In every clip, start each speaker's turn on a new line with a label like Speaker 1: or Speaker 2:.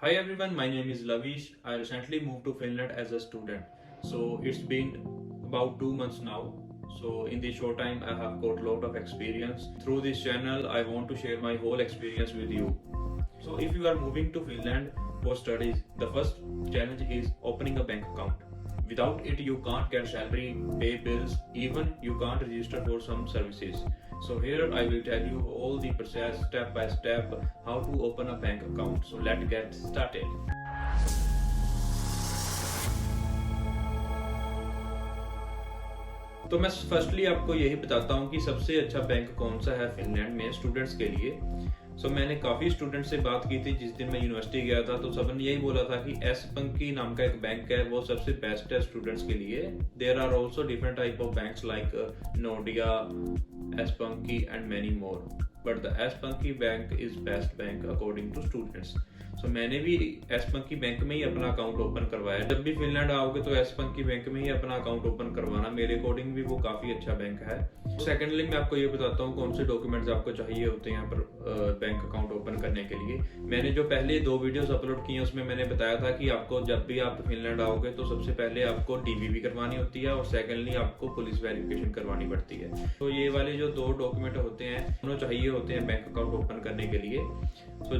Speaker 1: Hi everyone, my name is Lavish. I recently moved to Finland as a student. So it's been about 2 months now. So in this short time, I have got a lot of experience. Through this channel, I want to share my whole experience with you. So if you are moving to Finland for studies, the first challenge is opening a bank account. Without it, you can't get salary, pay bills, even you can't register for some services. So here I will tell you all the process step by step how to open a bank account. So let's get started. तो मैं firstly आपको यही बताता हूँ कि सबसे अच्छा bank कौन सा है फिनलैंड में स्टूडेंट्स के लिए। मैंने काफ़ी स्टूडेंट से बात की थी जिस दिन मैं यूनिवर्सिटी गया था, तो सबने यही बोला था कि एस पंकी नाम का एक बैंक है, वो सबसे बेस्ट है स्टूडेंट्स के लिए। There are also different type of banks like Nordea, S Pankki and many more, but the S Pankki bank is best bank according to students. मैंने भी एस पंकी बैंक में ही अपना अकाउंट ओपन करवाया। जब भी Finland आओगे तो S Pankki bank में ही अपना अकाउंट ओपन करवाना, मेरे अकॉर्डिंग भी वो काफी अच्छा बैंक है। सेकेंडली मैं आपको ये बताता हूँ कौन से डॉक्यूमेंट्स आपको चाहिए होते हैं यहाँ पर बैंक अकाउंट ओपन करने के लिए। मैंने जो पहले 2 वीडियोस अपलोड की हैं उसमें मैंने बताया था कि आपको जब भी आप फिनलैंड आओगे तो सबसे पहले आपको डीवीवी करवानी होती है और सेकेंडली आपको पुलिस वेरिफिकेशन करवानी पड़ती है। तो ये वाले जो 2 डॉक्यूमेंट होते हैं दोनों चाहिए होते हैं बैंक अकाउंट ओपन करने के लिए।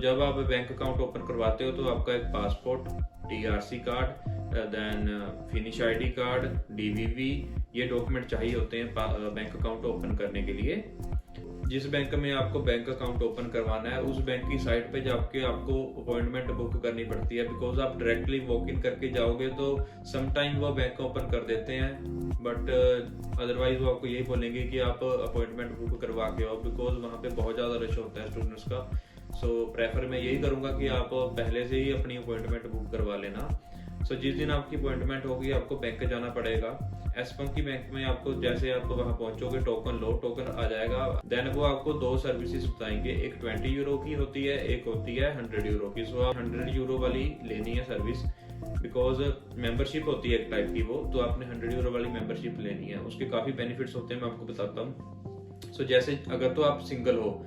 Speaker 1: जब आप बैंक अकाउंट ओपन करवाते हो तो आपका एक passport, TRC card, then Finnish ID card, DVV, ये डॉक्यूमेंट चाहिए होते हैं बैंक अकाउंट ओपन करने के लिए। जिस बैंक में आपको बैंक अकाउंट ओपन करवाना है उस बैंक की साइट पे जाके आपको अपॉइंटमेंट बुक करनी पड़ती है, बिकॉज आप डायरेक्टली वॉक इन करके जाओगे तो समटाइम वो बैंक ओपन कर देते हैं, बट अदरवाइज वो आपको यही बोलेंगे कि आप अपॉइंटमेंट बुक करवा के आओ, बिकॉज वहाँ पे बहुत ज़्यादा रश होता है स्टूडेंट्स का। प्रेफर मैं यही करूँगा कि आप पहले से ही अपनी अपॉइंटमेंट बुक करवा लेना। जिस दिन आपकी अपॉइंटमेंट होगी आपको बैंक जाना पड़ेगा। एस पंकी बैंक में आपको जैसे आप वहां पहुंचोगे टोकन लो, टोकन आ जाएगा, देन वो आपको 2 सर्विसेज बताएंगे, एक 20 यूरो की होती है, एक होती है 100 यूरो की। आप 100 यूरो वाली लेनी है सर्विस, बिकॉज मेंबरशिप होती है एक टाइप की वो, तो आपने 100 यूरो वाली मेंबरशिप लेनी है। उसके काफी बेनिफिट्स होते हैं, मैं आपको बताता हूँ। जैसे अगर तो आप सिंगल हो,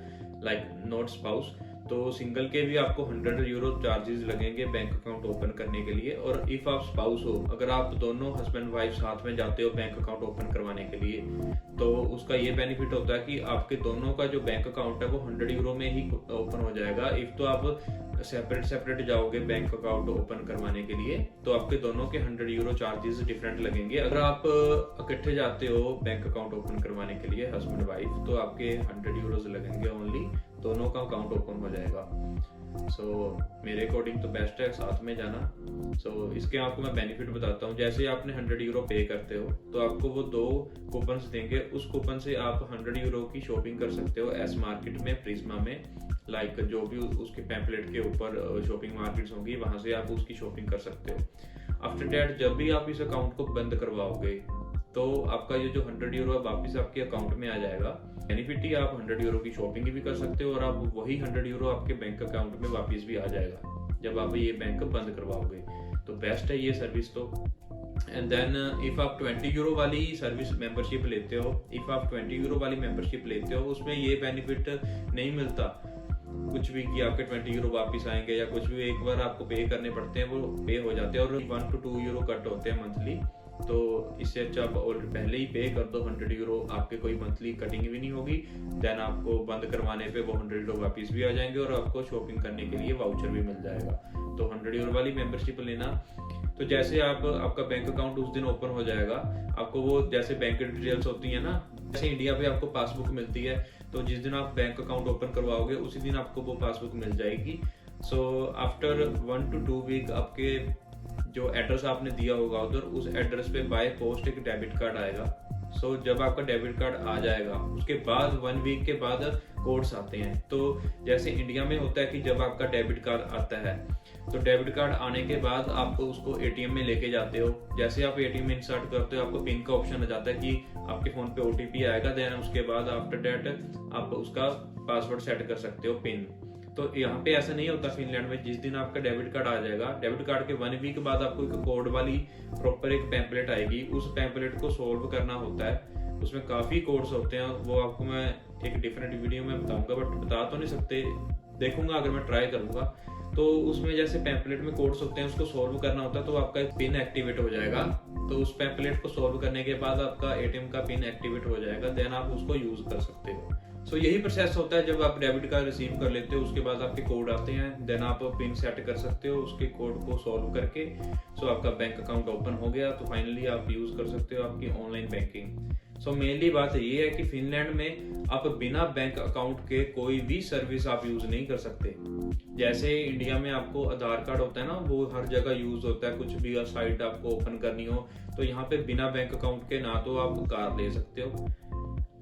Speaker 1: लाइक नॉट स्पाउस, तो सिंगल के भी आपको 100 यूरो चार्जेस लगेंगे बैंक अकाउंट ओपन करने के लिए। और इफ आप स्पाउस हो, अगर आप दोनों हस्बैंड वाइफ साथ में जाते हो बैंक अकाउंट ओपन करवाने के लिए, तो उसका ये बेनिफिट होता है कि आपके दोनों का जो बैंक अकाउंट है वो 100 यूरो में ही ओपन हो जाएगा। इफ तो आप सेपरेट जाओगे बैंक अकाउंट ओपन करवाने के लिए तो आपके दोनों के 100 यूरो चार्जेस डिफरेंट लगेंगे। अगर आप इकट्ठे जाते हो बैंक अकाउंट ओपन करवाने के लिए हस्बैंड वाइफ, तो आपके 100 यूरोज लगेंगे ओनली, दोनों का अकाउंट ओपन हो जाएगा। मेरे अकॉर्डिंग तो बेस्ट है साथ में जाना। इसके आपको मैं बेनिफिट बताता हूँ। जैसे आपने 100 यूरो पे करते हो तो आपको वो 2 कूपन्स देंगे, उस कूपन से आप 100 यूरो की शॉपिंग कर सकते हो एस मार्केट में, प्रिज्मा में, लाइक जो भी उसके पैम्पलेट के ऊपर शॉपिंग मार्केट्स होंगी वहां से आप उसकी शॉपिंग कर सकते हो। आफ्टर दैट जब भी आप इस अकाउंट को बंद करवाओगे तो आपका ये जो 100 यूरो है वापस आपके अकाउंट में आ जाएगा। बेनिफिट ही आप 100 यूरो की शॉपिंग भी कर सकते हो और आप वही 100 यूरो आपके बैंक अकाउंट में वापस भी आ जाएगा जब आप ये बैंक बंद करवाओगे। तो बेस्ट है ये सर्विस तो। एंड देन इफ आप 20 यूरो वाली सर्विस मेंबरशिप लेते हो, उसमें ये बेनिफिट नहीं मिलता कुछ भी कि आपके 20 यूरो वापस आएंगे या कुछ भी, एक बार आपको पे करने पड़ते हैं, वो पे हो जाते हैं और 1 to 2 यूरो कट होते हैं मंथली। तो इससे अच्छा आप पहले ही पे कर दो 100 यूरो, आपके कोई मंथली कटिंग भी नहीं होगी। देन आपको बंद करवाने पे वो 100 यूरो वापस भी आ जाएंगे और आपको शॉपिंग करने के लिए वाउचर भी मिल जाएगा। तो 100 यूरो वाली मेंबरशिप लेना। तो जैसे आपका बैंक अकाउंट उस दिन ओपन हो जाएगा, आपको वो जैसे बैंक डिटेल्स होती है ना, जैसे इंडिया पे आपको पासबुक मिलती है, तो जिस दिन आप बैंक अकाउंट ओपन करवाओगे उसी दिन आपको वो पासबुक मिल जाएगी। आफ्टर 1 to 2 वीक आपके जो एड्रेस आपने दिया होगा उधर, उस एड्रेस पे बाय पोस्ट एक डेबिट कार्ड आएगा। जब आपका डेबिट कार्ड आ जाएगा उसके बाद 1 वीक के बाद कोड्स आते हैं। तो जैसे इंडिया में होता है कि जब आपका डेबिट कार्ड आता है तो डेबिट कार्ड आने के बाद आप उसको एटीएम में लेके जाते हो। जैसे आप एटीएम में इंसर्ट करते हो आपको पिन का ऑप्शन आ जाता है कि आपके फोन पे ओटीपी आएगा, देन उसके बाद आफ्टर दैट आप उसका पासवर्ड सेट कर सकते हो, पिन। तो यहाँ पे ऐसा नहीं होता फिनलैंड में। जिस दिन आपका डेबिट कार्ड आ जाएगा, डेबिट कार्ड के 1 वीक बाद आपको एक कोड वाली प्रॉपर एक पैम्पलेट आएगी, उस पैम्पलेट को सोल्व करना होता है। उसमें काफी कोड्स होते हैं, वो आपको मैं एक डिफरेंट वीडियो में बताऊंगा, बट बता तो नहीं सकते, देखूंगा अगर मैं ट्राई करूंगा। तो उसमें जैसे पैम्पलेट में कोड्स होते हैं उसको सॉल्व करना होता है, तो आपका एक पिन एक्टिवेट हो जाएगा। तो उस पैम्पलेट को सॉल्व करने के बाद आपका एटीएम का पिन एक्टिवेट हो जाएगा, देन आप उसको यूज कर सकते हो। सो यही प्रोसेस होता है, जब आप डेबिट कार्ड रिसीव कर लेते हो उसके बाद आपके कोड आते हैं, देन आप पिन सेट कर सकते हो उसके कोड को सॉल्व करके। सो आपका बैंक अकाउंट ओपन हो गया, तो फाइनली आप यूज कर सकते हो आपकी ऑनलाइन बैंकिंग। सो मेनली बात ये है कि फिनलैंड में आप बिना बैंक अकाउंट के कोई भी सर्विस आप यूज नहीं कर सकते। जैसे इंडिया में आपको आधार कार्ड होता है ना, वो हर जगह यूज होता है, कुछ भी साइट आपको ओपन करनी हो तो यहाँ पे बिना बैंक अकाउंट के ना तो आप कार ले सकते हो,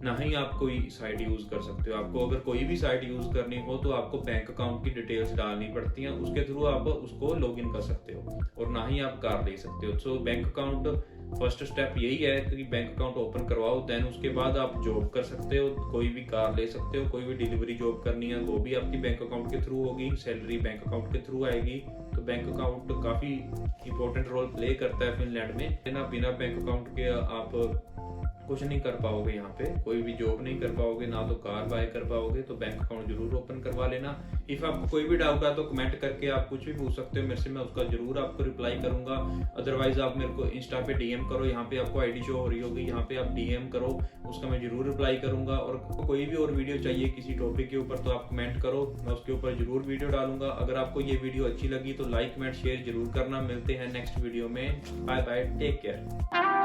Speaker 1: ना ही आप कोई साइट यूज कर सकते हो। आपको अगर कोई भी साइट यूज करनी हो तो आपको बैंक अकाउंट की डिटेल्स डालनी पड़ती हैं, उसके थ्रू आप उसको लॉगिन कर सकते हो, और ना ही आप कार ले सकते हो। So bank account first step यही है कि बैंक अकाउंट ओपन करवाओ, देन उसके बाद आप जॉब कर सकते हो, कोई भी कार ले सकते हो, कोई भी डिलीवरी जॉब करनी है वो भी आपकी बैंक अकाउंट के थ्रू होगी, सैलरी बैंक अकाउंट के थ्रू आएगी। तो बैंक अकाउंट काफी इंपॉर्टेंट रोल प्ले करता है फिनलैंड में। ना बिना बैंक अकाउंट के आप कुछ नहीं कर पाओगे, यहाँ पे कोई भी जॉब नहीं कर पाओगे, ना तो कार बाय कर पाओगे। तो बैंक अकाउंट जरूर ओपन करवा लेना। इफ आपको कोई भी डाउट है तो कमेंट करके आप कुछ भी पूछ सकते हो मेरे से, मैं उसका जरूर आपको रिप्लाई करूंगा। अदरवाइज आप मेरे को इंस्टा पे डीएम करो, यहाँ पे आपको आईडी शो हो रही होगी, यहाँ पे आप डीएम करो, उसका मैं जरूर रिप्लाई करूंगा। और कोई भी और वीडियो चाहिए किसी टॉपिक के ऊपर तो आप कमेंट करो, मैं उसके ऊपर जरूर वीडियो डालूंगा। अगर आपको ये वीडियो अच्छी लगी तो लाइक कमेंट शेयर जरूर करना। मिलते हैं नेक्स्ट वीडियो में, बाय बाय, टेक केयर।